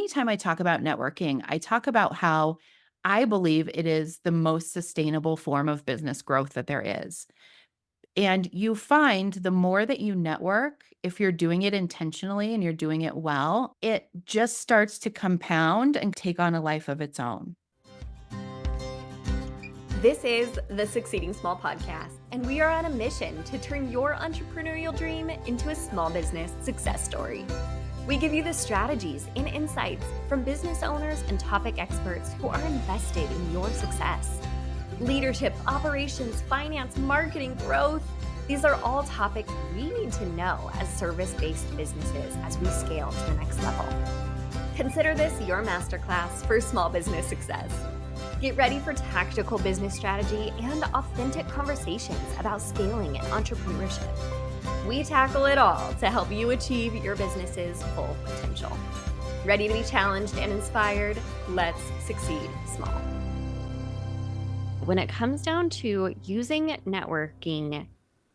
anytime I talk about networking, I talk about how I believe it is the most sustainable form of business growth that there is. And you find the more that you network, if you're doing it intentionally and you're doing it well, it just starts to compound and take on a life of its own. This is the Succeeding Small podcast, and we are on a mission to turn your entrepreneurial dream into a small business success story. We give you the strategies and insights from business owners and topic experts who are invested in your success. Leadership, operations, finance, marketing, growth. These are all topics we need to know as service-based businesses as we scale to the next level. Consider this your masterclass for small business success. Get ready for tactical business strategy and authentic conversations about scaling and entrepreneurship. We tackle it all to help you achieve your business's full potential. Ready to be challenged and inspired? Let's succeed small. When it comes down to using networking,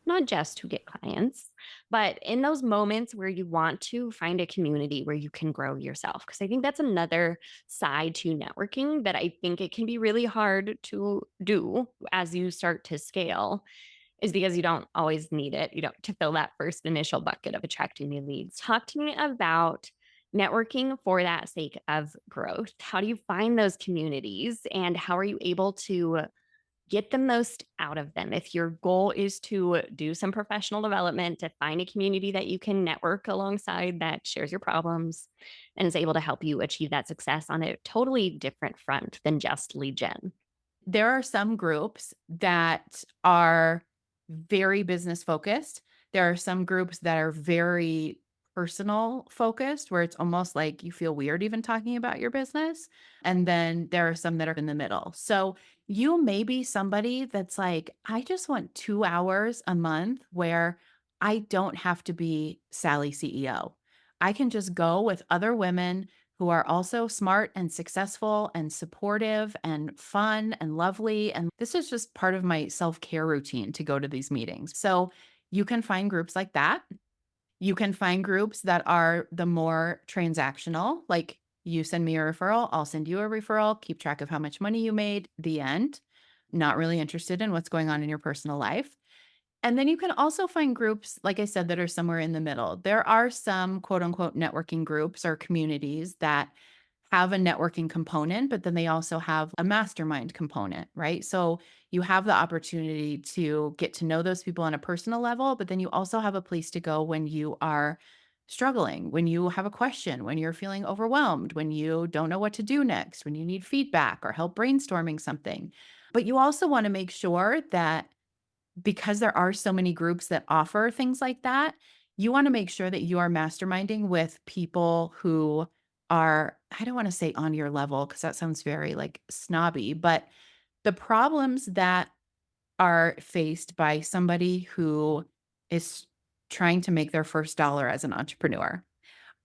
not just to get clients, but in those moments where you want to find a community where you can grow yourself. Because I think that's another side to networking that I think it can be really hard to do as you start to scale, is because you don't always need it. You don't to fill that first initial bucket of attracting new leads. Talk to me about networking for that sake of growth. How do you find those communities and how are you able to get the most out of them? If your goal is to do some professional development, to find a community that you can network alongside that shares your problems and is able to help you achieve that success on a totally different front than just lead gen. There are some groups that are very business focused. There are some groups that are very personal focused, where it's almost like you feel weird even talking about your business. And then there are some that are in the middle. So you may be somebody that's like, I just want 2 hours a month where I don't have to be Sally CEO. I can just go with other women who are also smart and successful and supportive and fun and lovely. And this is just part of my self care routine to go to these meetings. So you can find groups like that. You can find groups that are the more transactional, like you send me a referral, I'll send you a referral, keep track of how much money you made, the end. Not really interested in what's going on in your personal life. And then you can also find groups, like I said, that are somewhere in the middle. There are some quote unquote networking groups or communities that have a networking component, but then they also have a mastermind component, right? So you have the opportunity to get to know those people on a personal level, but then you also have a place to go when you are struggling, when you have a question, when you're feeling overwhelmed, when you don't know what to do next, when you need feedback or help brainstorming something. But you also want to make sure that because there are so many groups that offer things like that, you wanna make sure that you are masterminding with people who are, I don't wanna say on your level because that sounds very, like, snobby, but the problems that are faced by somebody who is trying to make their first dollar as an entrepreneur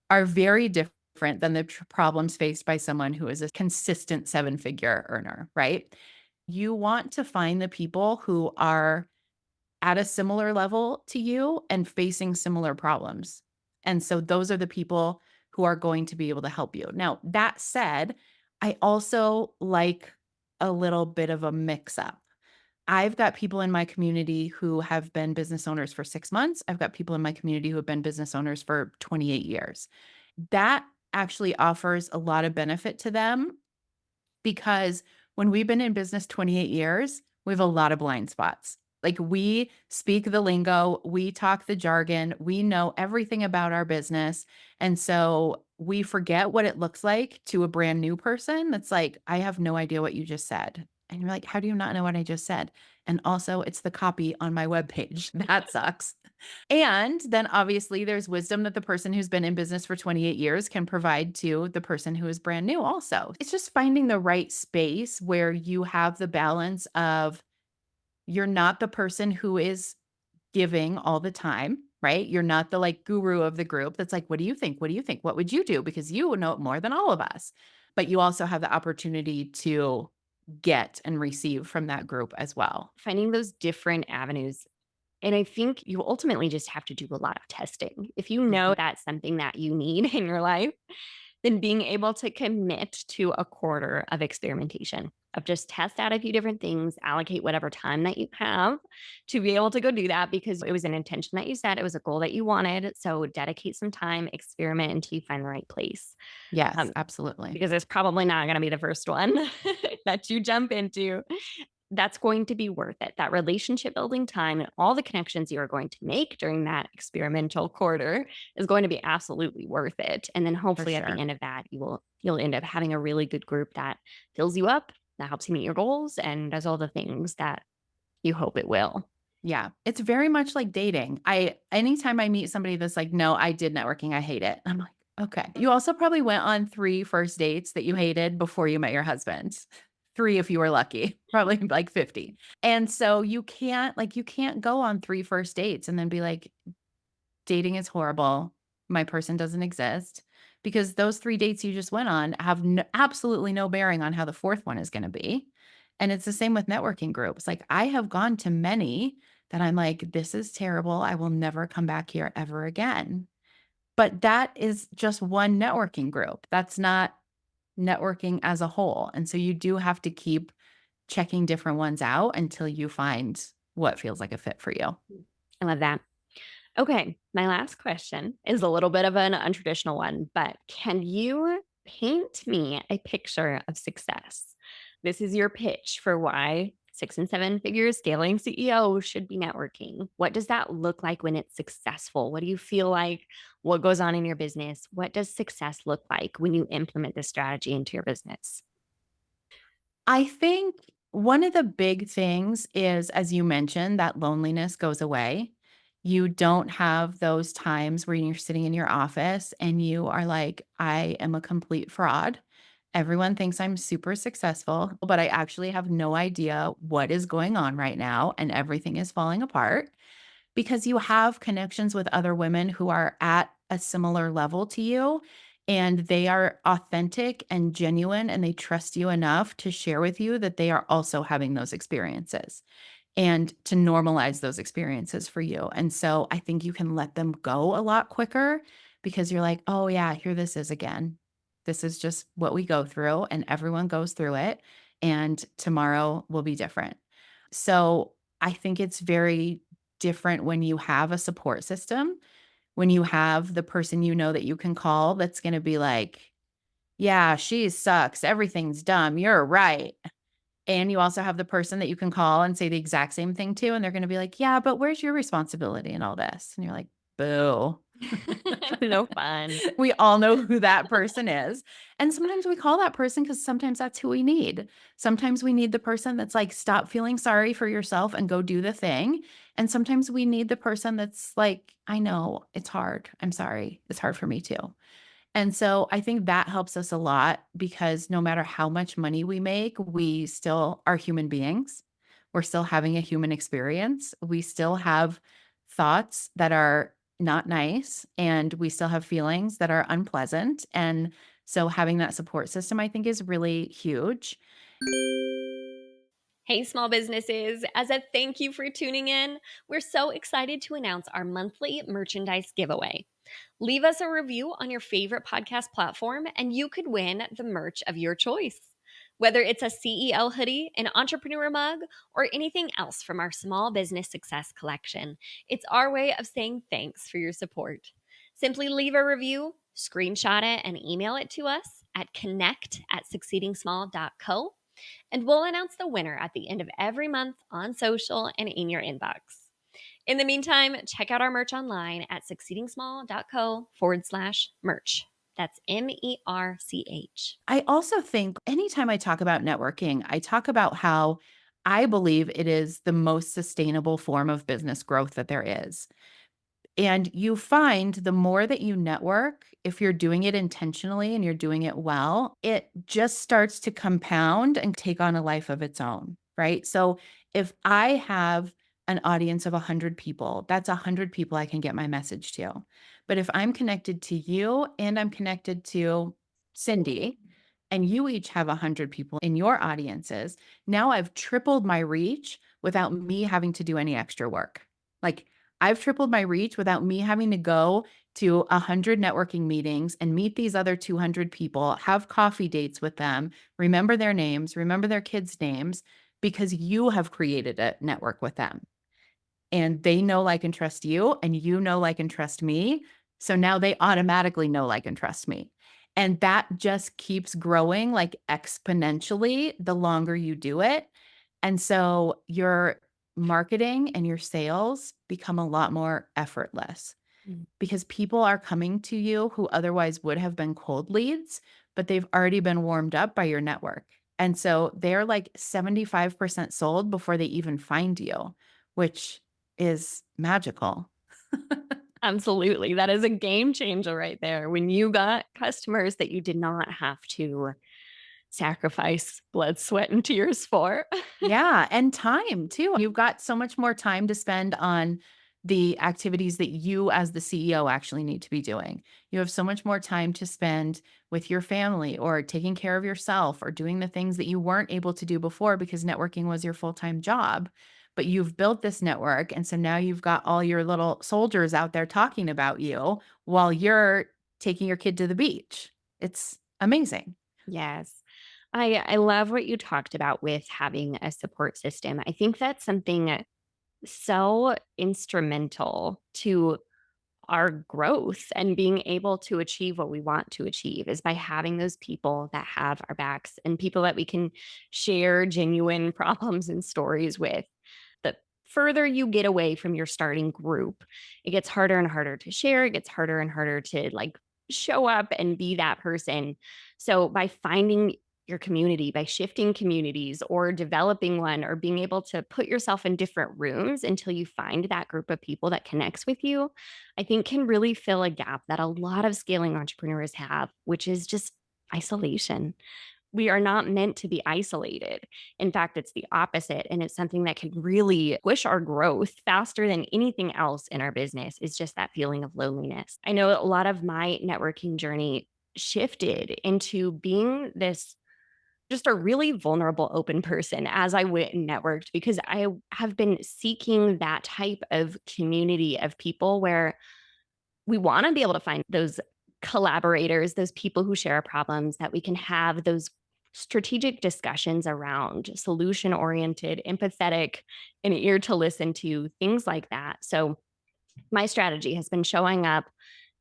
are very different than the problems faced by someone who is a consistent seven-figure earner, right? You want to find the people who are at a similar level to you and facing similar problems. And so those are the people who are going to be able to help you. Now, that said, I also like a little bit of a mix up. I've got people in my community who have been business owners for 6 months. I've got people in my community who have been business owners for 28 years. That actually offers a lot of benefit to them because when we've been in business 28 years, we have a lot of blind spots. Like we speak the lingo, we talk the jargon, we know everything about our business. And so we forget what it looks like to a brand new person that's like, I have no idea what you just said. And you're like, how do you not know what I just said? And also, it's the copy on my webpage. That sucks. And then obviously there's wisdom that the person who's been in business for 28 years can provide to the person who is brand new also. It's just finding the right space where you have the balance of you're not the person who is giving all the time, right? You're not the like guru of the group that's like, what do you think? What do you think? What would you do? Because you know more than all of us. But you also have the opportunity to get and receive from that group as well. Finding those different avenues. And I think you ultimately just have to do a lot of testing. If you know Mhm. that's something that you need in your life, then being able to commit to a quarter of experimentation, of just test out a few different things, allocate whatever time that you have to be able to go do that because it was an intention that you set, it was a goal that you wanted. So dedicate some time, experiment until you find the right place. Yes, Um, absolutely. because it's probably not going to be the first one that you jump into. That's going to be worth it. That relationship building time and all the connections you are going to make during that experimental quarter is going to be absolutely worth it. And then For hopefully at the sure. end of that, you'll end up having a really good group that fills you up, that helps you meet your goals and does all the things that you hope it will. Yeah, it's very much like dating. I anytime I meet somebody that's like, "No, I did networking, I hate it." I'm like, "Okay." You also probably went on 3 first dates that you hated before you met your husband. 3 if you were lucky, probably like 50. And so you can't go on 3 first dates and then be like, dating is horrible. My person doesn't exist because those 3 dates you just went on have absolutely no bearing on how the 4th one is gonna be. And it's the same with networking groups. Like, I have gone to many that I'm like, "This is terrible. I will never come back here ever again." But that is just one networking group. That's not networking as a whole. And so you do have to keep checking different ones out until you find what feels like a fit for you. I love that. Okay, my last question is a little bit of an untraditional one, but can you paint me a picture of success? This is your pitch for why 6 and 7 figure scaling CEO should be networking. What does that look like when it's successful? What do you feel like? What goes on in your business? What does success look like when you implement this strategy into your business? I think one of the big things is, as you mentioned, that loneliness goes away. You don't have those times where you're sitting in your office and you are like, I am a complete fraud. Everyone thinks I'm super successful, but I actually have no idea what is going on right now and everything is falling apart because you have connections with other women who are at a similar level to you and they are authentic and genuine and they trust you enough to share with you that they are also having those experiences and to normalize those experiences for you. And so I think you can let them go a lot quicker because you're like, "Oh yeah, here this is again. This is just what we go through and everyone goes through it and tomorrow will be different." So I think it's very different when you have a support system, when you have the person you know that you can call that's going to be like, "Yeah, she sucks. Everything's dumb. You're right." And you also have the person that you can call and say the exact same thing to, and they're gonna be like, "Yeah, but where's your responsibility in all this?" And you're like, "Boo." No fun. We all know who that person is. And sometimes we call that person because sometimes that's who we need. Sometimes we need the person that's like, "Stop feeling sorry for yourself and go do the thing." And sometimes we need the person that's like, "I know, it's hard. I'm sorry. It's hard for me too." And so I think that helps us a lot because no matter how much money we make, we still are human beings. We're still having a human experience. We still have thoughts that are not nice and we still have feelings that are unpleasant. And so having that support system, I think, is really huge. Hey, small businesses, as a thank you for tuning in, we're so excited to announce our monthly merchandise giveaway. Leave us a review on your favorite podcast platform, and you could win the merch of your choice. Whether it's a CEO hoodie, an entrepreneur mug, or anything else from our small business success collection, it's our way of saying thanks for your support. Simply leave a review, screenshot it, and email it to us at connect@succeedingsmall.co, and we'll announce the winner at the end of every month on social and in your inbox. In the meantime, check out our merch online at succeedingsmall.co/merch. That's MERCH. I also think anytime I talk about networking, I talk about how I believe it is the most sustainable form of business growth that there is. And you find the more that you network, if you're doing it intentionally and you're doing it well, it just starts to compound and take on a life of its own, right? So if I have an audience of 100 people, that's 100 people I can get my message to. But if I'm connected to you and I'm connected to Cindy, and you each have 100 people in your audiences, now I've tripled my reach without me having to do any extra work. Like, I've tripled my reach without me having to go to 100 networking meetings and meet these other 200 people, have coffee dates with them, remember their names, remember their kids' names, because you have created a network with them and they know, like, and trust you, and you know, like, and trust me. So now they automatically know, like, and trust me. And that just keeps growing like exponentially the longer you do it. And so your marketing and your sales become a lot more effortless Mm. because people are coming to you who otherwise would have been cold leads, but they've already been warmed up by your network. And so they're like 75% sold before they even find you, which is magical. Absolutely. That is a game changer right there. When you got customers that you did not have to sacrifice blood, sweat, and tears for. Yeah, and time too. You've got so much more time to spend on the activities that you as the CEO actually need to be doing. You have so much more time to spend with your family or taking care of yourself or doing the things that you weren't able to do before because networking was your full-time job. But you've built this network, and so now you've got all your little soldiers out there talking about you while you're taking your kid to the beach. It's amazing. Yes. I love what you talked about with having a support system. I think that's something so instrumental to our growth and being able to achieve what we want to achieve is by having those people that have our backs and people that we can share genuine problems and stories with. The further you get away from your starting group, it gets harder and harder to share. It gets harder and harder to like show up and be that person. So by finding your community, by shifting communities or developing one or being able to put yourself in different rooms until you find that group of people that connects with you, I think can really fill a gap that a lot of scaling entrepreneurs have, which is just isolation. We are not meant to be isolated. In fact, it's the opposite. And it's something that can really push our growth faster than anything else in our business is just that feeling of loneliness. I know a lot of my networking journey shifted into being this just a really vulnerable open person as I went and networked because I have been seeking that type of community of people where we want to be able to find those collaborators, those people who share our problems, that we can have those strategic discussions around solution oriented, empathetic, an ear to listen to, things like that. So, my strategy has been showing up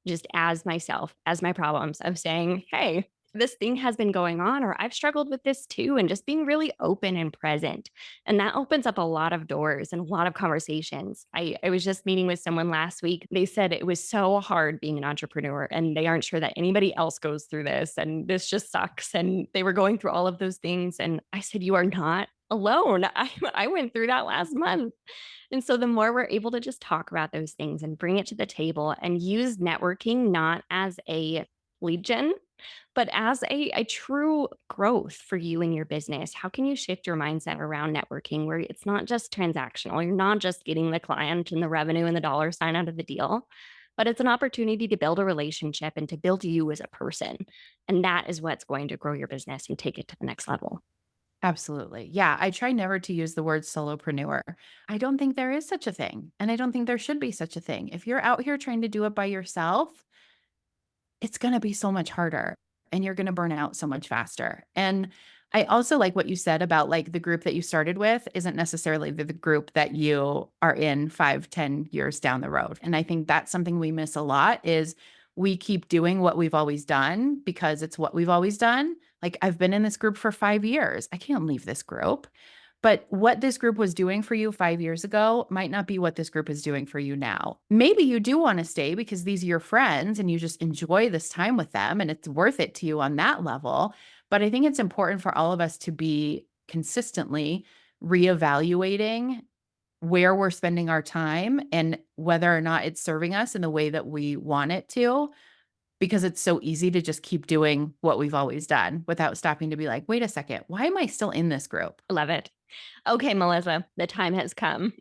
just as myself, as my problems of saying, hey, this thing has been going on, or I've struggled with this too, and just being really open and present. And that opens up a lot of doors and a lot of conversations. I was just meeting with someone last week. They said it was so hard being an entrepreneur, and they aren't sure that anybody else goes through this, and this just sucks. And they were going through all of those things. And I said, you are not alone. I went through that last month. And so the more we're able to just talk about those things and bring it to the table and use networking not as a lead gen, but as a true growth for you and your business. How can you shift your mindset around networking where it's not just transactional? You're not just getting the client and the revenue and the dollar sign out of the deal, but it's an opportunity to build a relationship and to build you as a person. And that is what's going to grow your business and take it to the next level. Absolutely. Yeah, I try never to use the word solopreneur. I don't think there is such a thing, and I don't think there should be such a thing. If you're out here trying to do it by yourself, it's gonna be so much harder and you're gonna burn out so much faster. And I also like what you said about, like, the group that you started with isn't necessarily the group that you are in 5, 10 years down the road. And I think that's something we miss a lot is we keep doing what we've always done because it's what we've always done. Like, I've been in this group for 5 years. I can't leave this group. But what this group was doing for you 5 years ago might not be what this group is doing for you now. Maybe you do wanna stay because these are your friends and you just enjoy this time with them and it's worth it to you on that level. But I think it's important for all of us to be consistently reevaluating where we're spending our time and whether or not it's serving us in the way that we want it to, because it's so easy to just keep doing what we've always done without stopping to be like, "Wait a second, why am I still in this group?" I love it. Okay, Melissa, the time has come.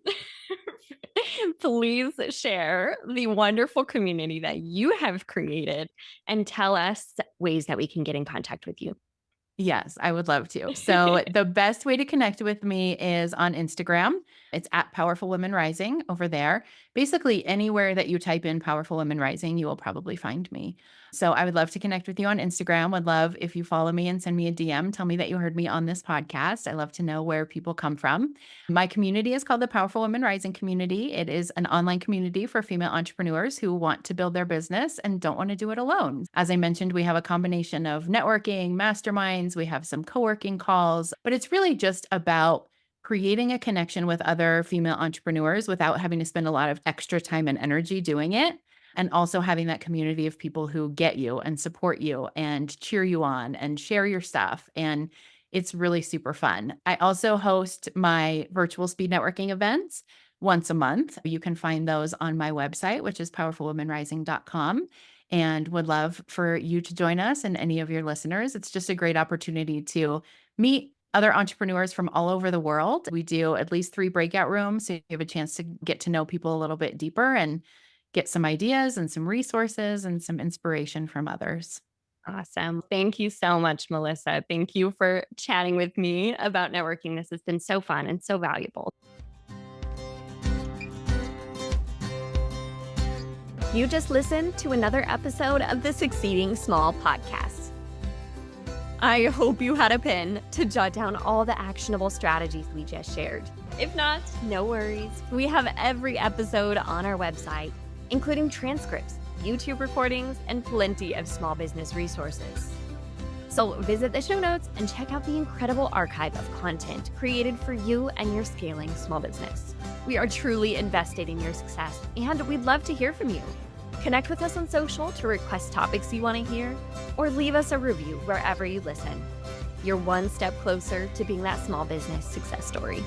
Please share the wonderful community that you have created and tell us ways that we can get in contact with you. Yes, I would love to. So the best way to connect with me is on Instagram. It's at Powerful Women Rising over there. Basically, anywhere that you type in Powerful Women Rising, you will probably find me. So I would love to connect with you on Instagram. Would love if you follow me and send me a DM. Tell me that you heard me on this podcast. I love to know where people come from. My community is called the Powerful Women Rising Community. It is an online community for female entrepreneurs who want to build their business and don't want to do it alone. As I mentioned, we have a combination of networking, masterminds, we have some co working calls, but it's really just about creating a connection with other female entrepreneurs without having to spend a lot of extra time and energy doing it. And also having that community of people who get you and support you and cheer you on and share your stuff. And it's really super fun. I also host my virtual speed networking events once a month. You can find those on my website, which is powerfulwomenrising.com, and would love for you to join us and any of your listeners. It's just a great opportunity to meet other entrepreneurs from all over the world. We do at least 3 breakout rooms, so you have a chance to get to know people a little bit deeper and get some ideas and some resources and some inspiration from others. Awesome. Thank you so much, Melissa. Thank you for chatting with me about networking. This has been so fun and so valuable. You just listened to another episode of the Succeeding Small podcast. I hope you had a pen to jot down all the actionable strategies we just shared. If not, no worries. We have every episode on our website, including transcripts, YouTube recordings, and plenty of small business resources. So visit the show notes and check out the incredible archive of content created for you and your scaling small business. We are truly invested in your success, and we'd love to hear from you. Connect with us on social to request topics you want to hear, or leave us a review wherever you listen. You're one step closer to being that small business success story.